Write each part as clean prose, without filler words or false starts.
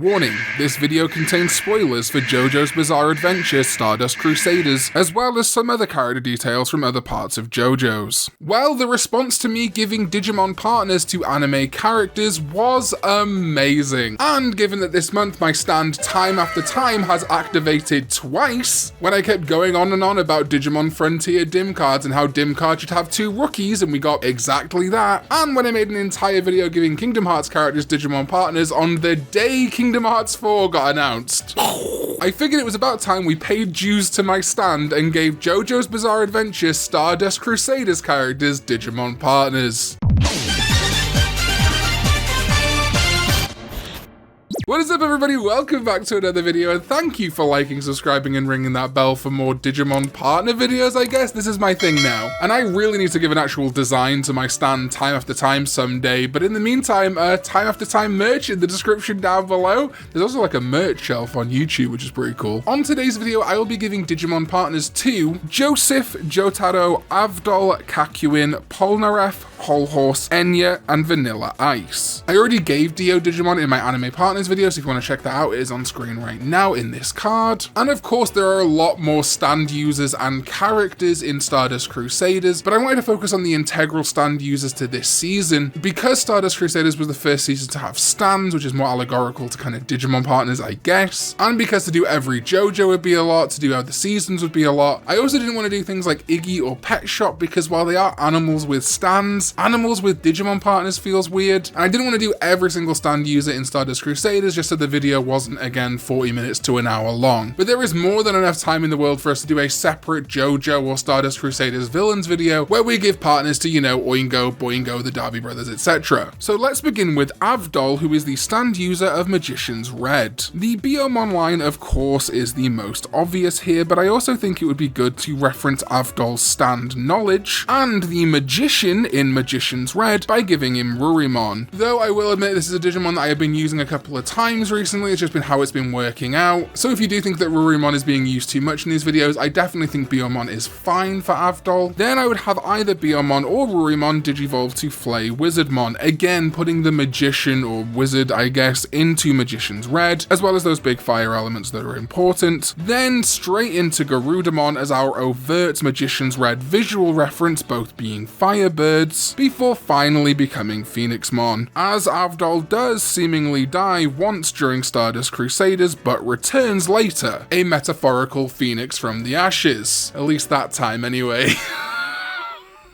Warning, this video contains spoilers for JoJo's Bizarre Adventure Stardust Crusaders, as well as some other character details from other parts of JoJo's. Well, the response to me giving Digimon partners to anime characters was amazing. And given that this month my stand time after time has activated twice, when I kept going on and on about Digimon Frontier dim cards and how dim cards should have 2 rookies, and we got exactly that, and when I made an entire video giving Kingdom Hearts characters Digimon partners on the day Kingdom Hearts 4 got announced, I figured it was about time we paid dues to my stand and gave JoJo's Bizarre Adventure Stardust Crusaders characters Digimon partners. What is up, everybody? Welcome back to another video, and thank you for liking, subscribing, and ringing that bell for more Digimon partner videos. I guess this is my thing now, and I really need to give an actual design to my stand time after time someday, but in the meantime, time after time merch in the description down below. There's also like a merch shelf on YouTube, which is pretty cool. On today's video, I will be giving Digimon partners to Joseph, Jotaro, Avdol, Kakyoin, Polnareff, Hol Horse, Enya, and Vanilla Ice. I already gave Dio Digimon in my anime partners video, so if you want to check that out, it is on screen right now in this card. And of course, there are a lot more stand users and characters in Stardust Crusaders, but I wanted to focus on the integral stand users to this season, because Stardust Crusaders was the first season to have stands, which is more allegorical to kind of Digimon partners, I guess, and because to do every JoJo would be a lot, to do other seasons would be a lot. I also didn't want to do things like Iggy or Pet Shop, because while they are animals with stands, animals with Digimon partners feels weird, and I didn't want to do every single stand user in Stardust Crusaders just so the video wasn't, again, 40 minutes to an hour long. But there is more than enough time in the world for us to do a separate JoJo or Stardust Crusaders villains video where we give partners to, you know, Oingo, Boingo, the Darby brothers, etc. So let's begin with Avdol, who is the stand user of Magician's Red. The Biomon line, of course, is the most obvious here, but I also think it would be good to reference Avdol's stand knowledge and the Magician in Magician's Red by giving him Rurimon. Though I will admit this is a Digimon that I have been using a couple of times recently, it's just been how it's been working out. So if you do think that Rurimon is being used too much in these videos, I definitely think Biomon is fine for Avdol. Then I would have either Biomon or Rurimon digivolve to Flay Wizardmon, again putting the Magician or Wizard, I guess, into Magician's Red, as well as those big fire elements that are important. Then straight into Garudamon as our overt Magician's Red visual reference, both being Firebirds, before finally becoming Phoenixmon, as Avdol does seemingly die once during Stardust Crusaders, but returns later, a metaphorical phoenix from the ashes. At least that time, anyway.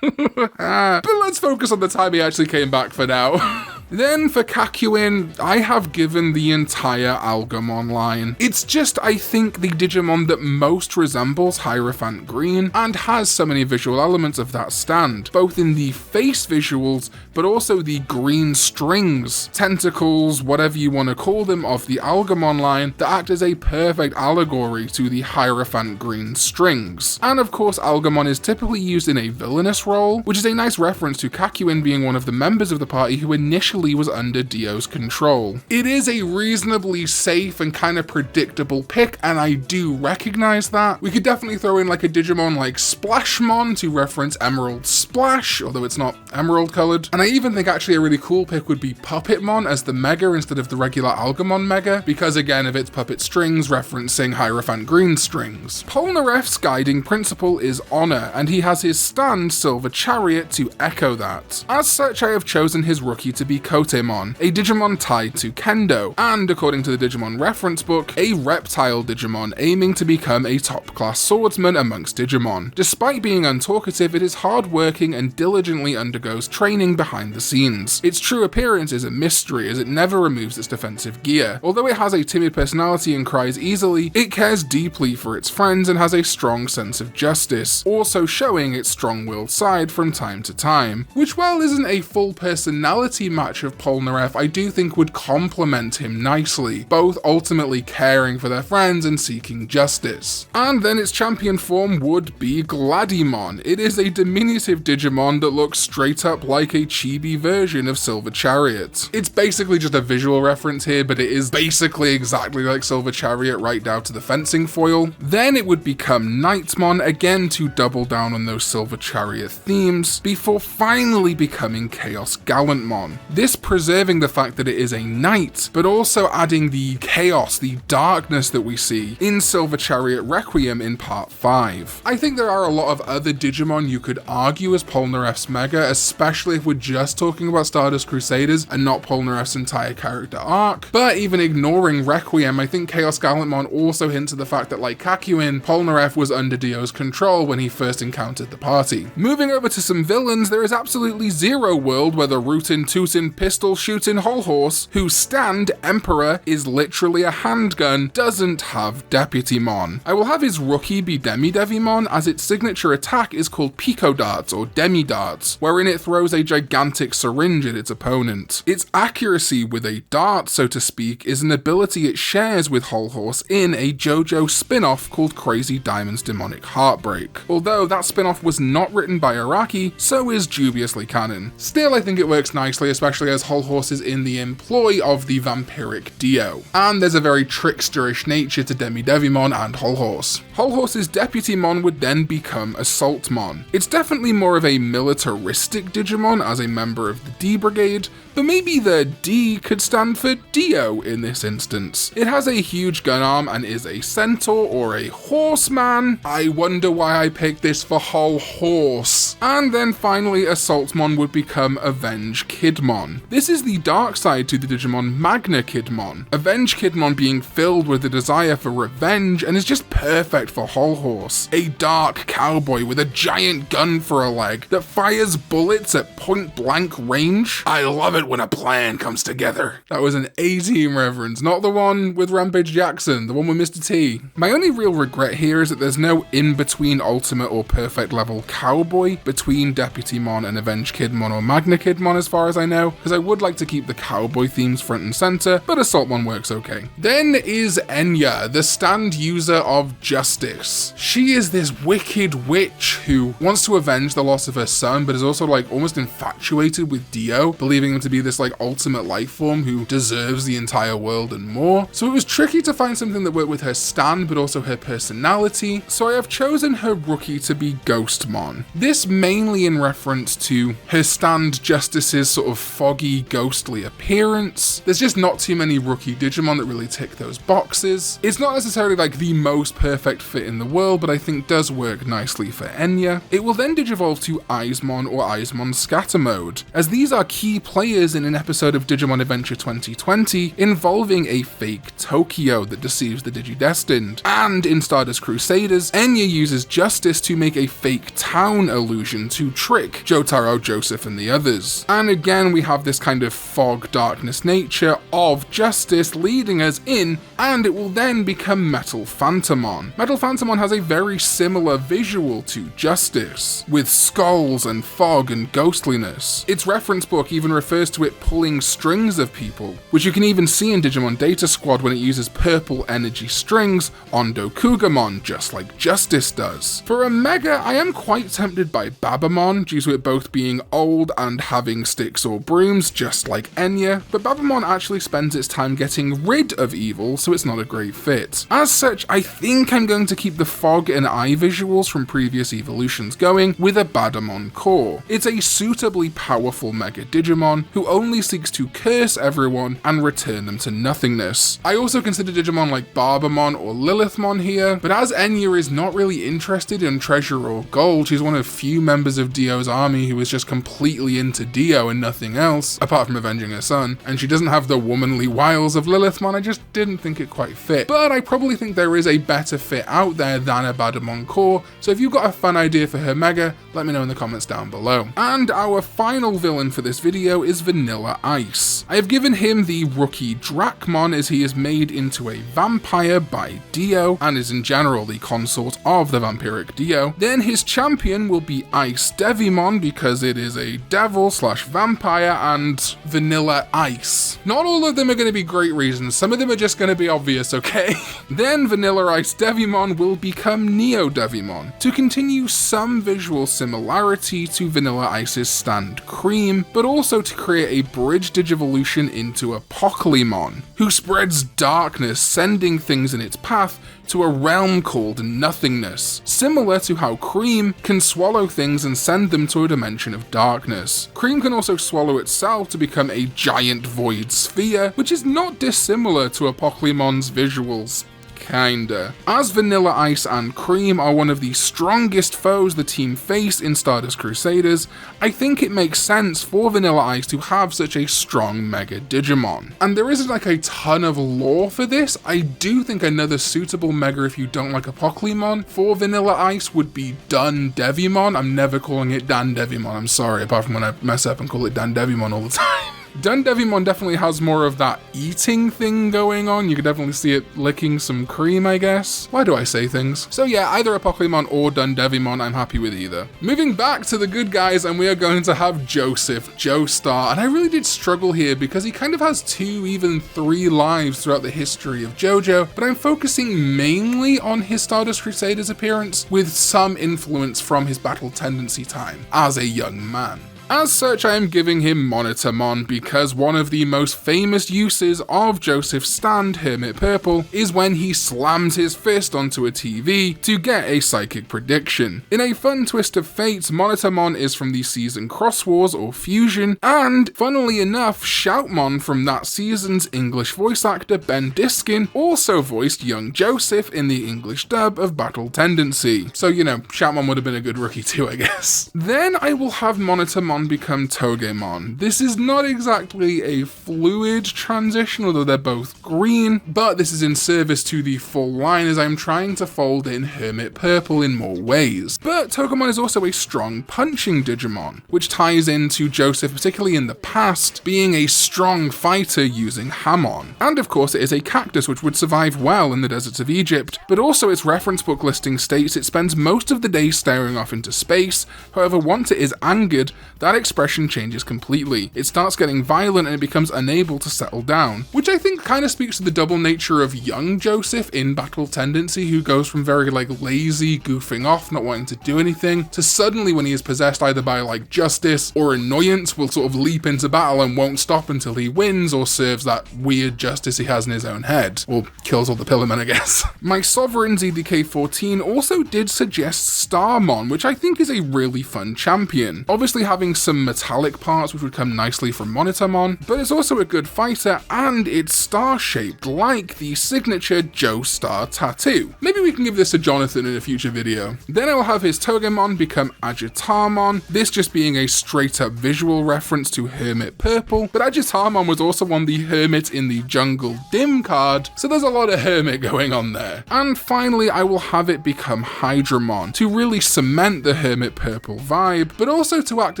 But let's focus on the time he actually came back for now. Then for Kakyoin, I have given the entire Algamon line. It's just, I think, the Digimon that most resembles Hierophant Green and has so many visual elements of that stand, both in the face visuals, but also the green strings, tentacles, whatever you want to call them, of the Algamon line that act as a perfect allegory to the Hierophant Green strings. And of course, Algamon is typically used in a villainous role, which is a nice reference to Kakyoin being one of the members of the party who initially was under Dio's control. It is a reasonably safe and kind of predictable pick, and I do recognize that. We could definitely throw in like a Digimon like Splashmon to reference Emerald Splash, although it's not emerald colored. And I even think actually a really cool pick would be Puppetmon as the Mega instead of the regular Algamon Mega, because again of its puppet strings referencing Hierophant Green strings. Polnareff's guiding principle is honor, and he has his stand Silver Chariot to echo that. As such, I have chosen his rookie to be Kotemon, a Digimon tied to Kendo, and according to the Digimon reference book, a reptile Digimon aiming to become a top-class swordsman amongst Digimon. Despite being untalkative, it is hard-working and diligently undergoes training behind the scenes. Its true appearance is a mystery, as it never removes its defensive gear. Although it has a timid personality and cries easily, it cares deeply for its friends and has a strong sense of justice, also showing its strong-willed side from time to time, which, while isn't a full personality match of Polnareff, I do think would complement him nicely, both ultimately caring for their friends and seeking justice. And then its champion form would be Gladimon. It is a diminutive Digimon that looks straight up like a chibi version of Silver Chariot. It's basically just a visual reference here, but it is basically exactly like Silver Chariot right down to the fencing foil. Then it would become Nightmon, again to double down on those Silver Chariot themes, before finally becoming Chaos Gallantmon. This preserving the fact that it is a knight, but also adding the chaos, the darkness that we see in Silver Chariot Requiem in part 5. I think there are a lot of other Digimon you could argue as Polnareff's Mega, especially if we're just talking about Stardust Crusaders and not Polnareff's entire character arc. But even ignoring Requiem, I think Chaos Gallantmon also hints at the fact that, like Kakyoin, Polnareff was under Dio's control when he first encountered the party. Moving over to some villains, there is absolutely zero world where the rootin' tootin' pistol shooting Hol Horse, whose stand, Emperor, is literally a handgun, doesn't have Deputymon. I will have his rookie be Demi-Devimon, as its signature attack is called Pico Darts or Demi Darts, wherein it throws a gigantic syringe at its opponent. Its accuracy with a dart, so to speak, is an ability it shares with Hol Horse in a JOJO'S spin-off called Crazy Diamond's Demonic Heartbreak. Although that spin-off was not written by Araki, so is dubiously canon. Still, I think it works nicely, especially as Hol Horse is in the employ of the vampiric Dio. And there's a very tricksterish nature to Demi-Devimon and Hol Horse. Hol Horse's Deputymon would then become Assaultmon. It's definitely more of a militaristic Digimon as a member of the D Brigade, but maybe the D could stand for Dio in this instance. It has a huge gun arm and is a centaur or a horseman. I wonder why I picked this for Hol Horse. And then finally, Assaultmon would become Avenge Kidmon. This is the dark side to the Digimon Magna Kidmon. Avenge Kidmon being filled with a desire for revenge and is just perfect for Hol Horse. A dark cowboy with a giant gun for a leg that fires bullets at point blank range. I love it when a plan comes together. That was an A-Team reference, not the one with Rampage Jackson, the one with Mr. T. My only real regret here is that there's no in-between ultimate or perfect level cowboy between Deputymon and Avenge Kidmon or Magna Kidmon as far as I know, because I would like to keep the cowboy themes front and center, but Assaultmon works okay. Then is Enya, the stand user of justice. She is this wicked witch who wants to avenge the loss of her son, but is also like almost infatuated with Dio, believing him to be this like ultimate life form who deserves the entire world and more. So it was tricky to find something that worked with her stand but also her personality, so I have chosen her rookie to be Ghostmon. This mainly in reference to her stand Justice's sort of foggy, ghostly appearance. There's just not too many rookie Digimon that really tick those boxes. It's not necessarily like the most perfect fit in the world, but I think does work nicely for Enya. It will then digivolve to Eismon or Eismon Scatter Mode, as these are key players in an episode of Digimon Adventure 2020 involving a fake Tokyo that deceives the Digidestined. And in Stardust Crusaders, Enya uses Justice to make a fake town illusion to trick Jotaro, Joseph, and the others. And again, we have this kind of fog darkness nature of Justice leading us in, and it will then become Metal Phantomon. Metal Phantomon has a very similar visual to Justice, with skulls and fog and ghostliness. Its reference book even refers to it pulling strings of people, which you can even see in Digimon Data Squad when it uses purple energy strings on Dokugamon, just like Justice does. For a Mega, I am quite tempted by Babamon, due to it both being old and having sticks or brooms, just like Enya, but Babamon actually spends its time getting rid of evil, so it's not a great fit. As such, I think I'm going to keep the fog and eye visuals from previous evolutions going with a Badamon core. It's a suitably powerful Mega Digimon who only seeks to curse everyone and return them to nothingness. I also consider Digimon like Barbamon or Lilithmon here, but as Enya is not really interested in treasure or gold, she's one of few members of Dio's army who is just completely into Dio and nothing else, apart from avenging her son, and she doesn't have the womanly wiles of Lilithmon. I just didn't think it quite fit. But I probably think there is a better fit out there than a Badamon core, so if you've got a fun idea for her Mega, let me know in the comments down below. And our final villain for this video is Vanilla Ice. I have given him the rookie Dracmon, as he is made into a vampire by Dio and is in general the consort of the vampiric Dio. Then his champion will be Ice Devimon because it is a devil slash vampire and Vanilla Ice. Not all of them are going to be great reasons, some of them are just going to be obvious, okay? Then Vanilla Ice Devimon will become Neo Devimon to continue some visual similarities similarity to Vanilla Ice's stand Cream, but also to create a bridge digivolution into a Pokemon, who spreads darkness, sending things in its path to a realm called Nothingness, similar to how Cream can swallow things and send them to a dimension of darkness. Cream can also swallow itself to become a giant void sphere, which is not dissimilar to a Pokemon's visuals. Kinda. As Vanilla Ice and Cream are one of the strongest foes the team face in Stardust Crusaders, I think it makes sense for Vanilla Ice to have such a strong Mega Digimon. And there isn't like a ton of lore for this. I do think another suitable Mega if you don't like a Pokemon for Vanilla Ice would be Dundevimon. I'm never calling it Dandevimon, I'm sorry, apart from when I mess up and call it Dandevimon all the time. Dundevimon definitely has more of that eating thing going on. You can definitely see it licking some cream, I guess. Why do I say things? So yeah, either a Pokemon or Dundevimon, I'm happy with either. Moving back to the good guys, and we are going to have Joseph, Joestar, and I really did struggle here because he kind of has 2, even 3 lives throughout the history of JoJo, but I'm focusing mainly on his Stardust Crusaders appearance with some influence from his battle tendency time as a young man. As such, I am giving him Monitormon because one of the most famous uses of Joseph's stand, Hermit Purple, is when he slams his fist onto a TV to get a psychic prediction. In a fun twist of fate, Monitormon is from the season Cross Wars or Fusion, and funnily enough, Shoutmon from that season's English voice actor Ben Diskin also voiced young Joseph in the English dub of Battle Tendency. So, you know, Shoutmon would have been a good rookie too, I guess. Then I will have Monitormon become Togemon. This is not exactly a fluid transition, although they're both green, but this is in service to the full line as I'm trying to fold in Hermit Purple in more ways. But Togemon is also a strong punching Digimon, which ties into Joseph, particularly in the past, being a strong fighter using Hamon. And of course it is a cactus which would survive well in the deserts of Egypt, but also its reference book listing states it spends most of the day staring off into space. However, once it is angered, that expression changes completely. It starts getting violent and it becomes unable to settle down, which I think kind of speaks to the double nature of young Joseph in Battle Tendency, who goes from very lazy, goofing off, not wanting to do anything, to suddenly when he is possessed either by justice or annoyance, will sort of leap into battle and won't stop until he wins or serves that weird justice he has in his own head, or kills all the Pillarmen, I guess. My Sovereign ZDK14 also did suggest Starmon, which I think is a really fun champion. Obviously having some metallic parts which would come nicely from Monitormon, but it's also a good fighter and it's star-shaped like the signature Joestar tattoo. Maybe we can give this to Jonathan in a future video. Then I'll have his Togemon become Agitarmon, this just being a straight-up visual reference to Hermit Purple, but Agitarmon was also on the Hermit in the Jungle Dim card, so there's a lot of Hermit going on there. And finally, I will have it become Hydramon, to really cement the Hermit Purple vibe, but also to act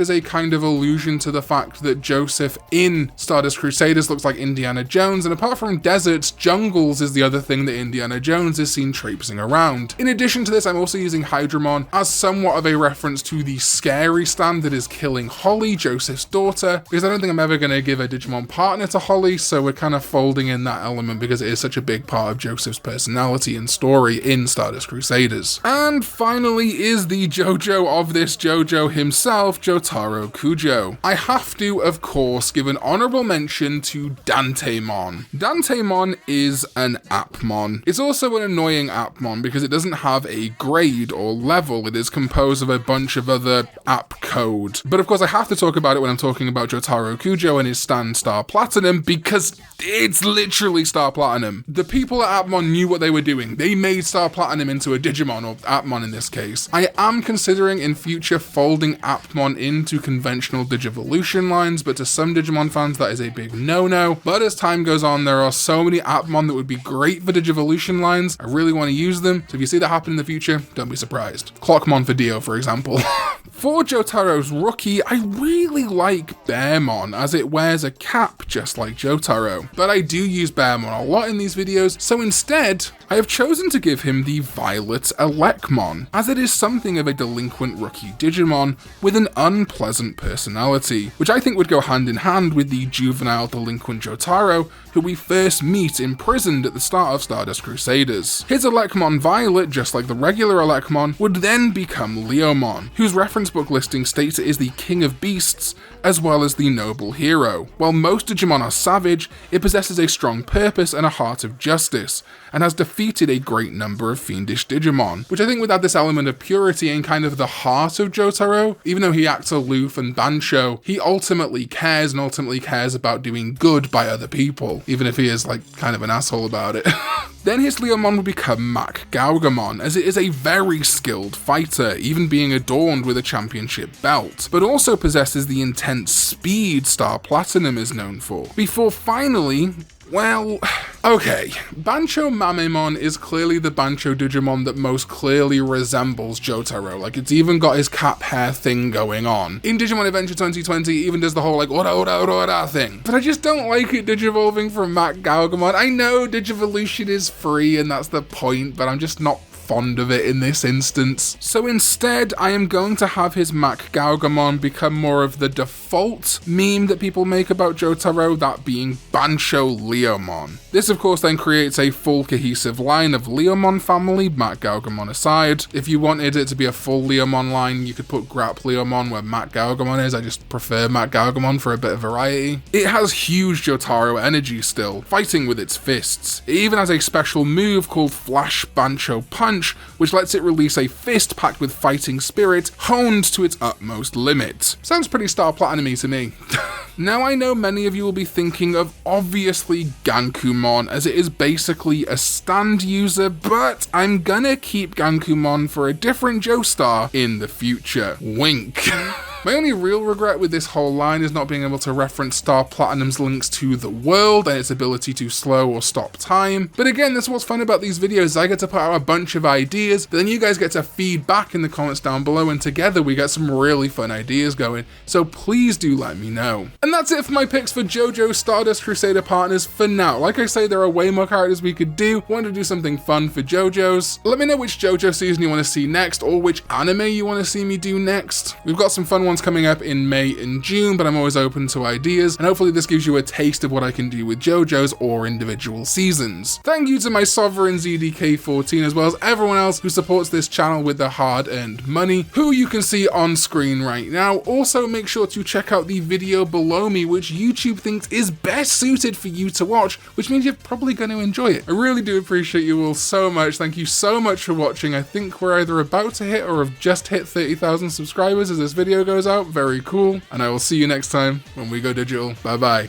as a kind of allusion to the fact that Joseph in Stardust Crusaders looks like Indiana Jones, and apart from deserts, jungles is the other thing that Indiana Jones is seen traipsing around. In addition to this, I'm also using Hydramon as somewhat of a reference to the scary stand that is killing Holly, Joseph's daughter, because I don't think I'm ever going to give a Digimon partner to Holly, so we're kind of folding in that element because it is such a big part of Joseph's personality and story in Stardust Crusaders. And finally is the JoJo of this JoJo himself, Jotaro Kujo. I have to, of course, give an honorable mention to Dantemon. Dantemon is an Appmon. It's also an annoying Appmon because it doesn't have a grade or level. It is composed of a bunch of other app code. But of course I have to talk about it when I'm talking about Jotaro Kujo and his stand Star Platinum because it's literally Star Platinum. The people at Appmon knew what they were doing. They made Star Platinum into a Digimon, or Appmon in this case. I am considering in future folding Appmon into conventional Digivolution lines, but to some Digimon fans that is a big no-no. But as time goes on, there are so many Appmon that would be great for Digivolution lines. I really want to use them, so if you see that happen in the future, don't be surprised. Clockmon for Dio, for example. For Jotaro's rookie, I really like Bearmon, as it wears a cap just like Jotaro. But I do use Bearmon a lot in these videos, so instead, I have chosen to give him the Violet Elecmon, as it is something of a delinquent rookie Digimon with an unpleasant personality, which I think would go hand in hand with the juvenile delinquent Jotaro, who we first meet imprisoned at the start of Stardust Crusaders. His Elecmon Violet, just like the regular Elecmon, would then become Leomon, whose reference sourcebook listing states it is the king of beasts, as well as the noble hero. While most Digimon are savage, it possesses a strong purpose and a heart of justice, and has defeated a great number of fiendish Digimon, which I think would add this element of purity and kind of the heart of Jotaro. Even though he acts aloof and bancho, he ultimately cares about doing good by other people, even if he is like kind of an asshole about it. Then his Leomon would become Mac Gaugamon, as it is a very skilled fighter, even being adorned with a championship belt, but also possesses the intense speed Star Platinum is known for. Before finally, well, okay, Bancho Mamemon is clearly the Bancho Digimon that most clearly resembles Jotaro, like it's even got his cap hair thing going on. In Digimon Adventure 2020, it even does the whole like ora thing. But I just don't like it digivolving from Mac Gaugamon. I know Digivolution is free and that's the point, but I'm just not fond of it in this instance. So instead, I am going to have his Mac Gaugamon become more of the default meme that people make about Jotaro, that being Bancho Leomon. This of course then creates a full cohesive line of Leomon family, Mac Gaugamon aside. If you wanted it to be a full Leomon line, you could put Grap Leomon where Mac Gaugamon is. I just prefer Mac Gaugamon for a bit of variety. It has huge Jotaro energy still, fighting with its fists. It even has a special move called Flash Bancho Punch, which lets it release a fist packed with fighting spirit, honed to its utmost limit. Sounds pretty Star Platinum-y to me. Now I know many of you will be thinking of obviously Gankumon, as it is basically a stand user, but I'm gonna keep Gankumon for a different Joestar in the future. Wink. My only real regret with this whole line is not being able to reference Star Platinum's links to the world and its ability to slow or stop time. But again, that's what's fun about these videos. I get to put out a bunch of ideas, but then you guys get to feed back in the comments down below, and together we get some really fun ideas going. So please do let me know. And that's it for my picks for JoJo's Stardust Crusader partners for now. Like I say, there are way more characters we could do. Wanted to do something fun for JoJo's. Let me know which JoJo season you want to see next, or which anime you want to see me do next. We've got some fun ones coming up in May and June, but I'm always open to ideas, and hopefully this gives you a taste of what I can do with JoJo's or individual seasons. Thank you to my Sovereign ZDK14, as well as everyone else who supports this channel with their hard-earned money, who you can see on screen right now. Also, make sure to check out the video below me, which YouTube thinks is best suited for you to watch, which means you're probably going to enjoy it. I really do appreciate you all so much. Thank you so much for watching. I think we're either about to hit or have just hit 30,000 subscribers as this video goes out. Very cool. And I will see you next time when we go digital. Bye bye.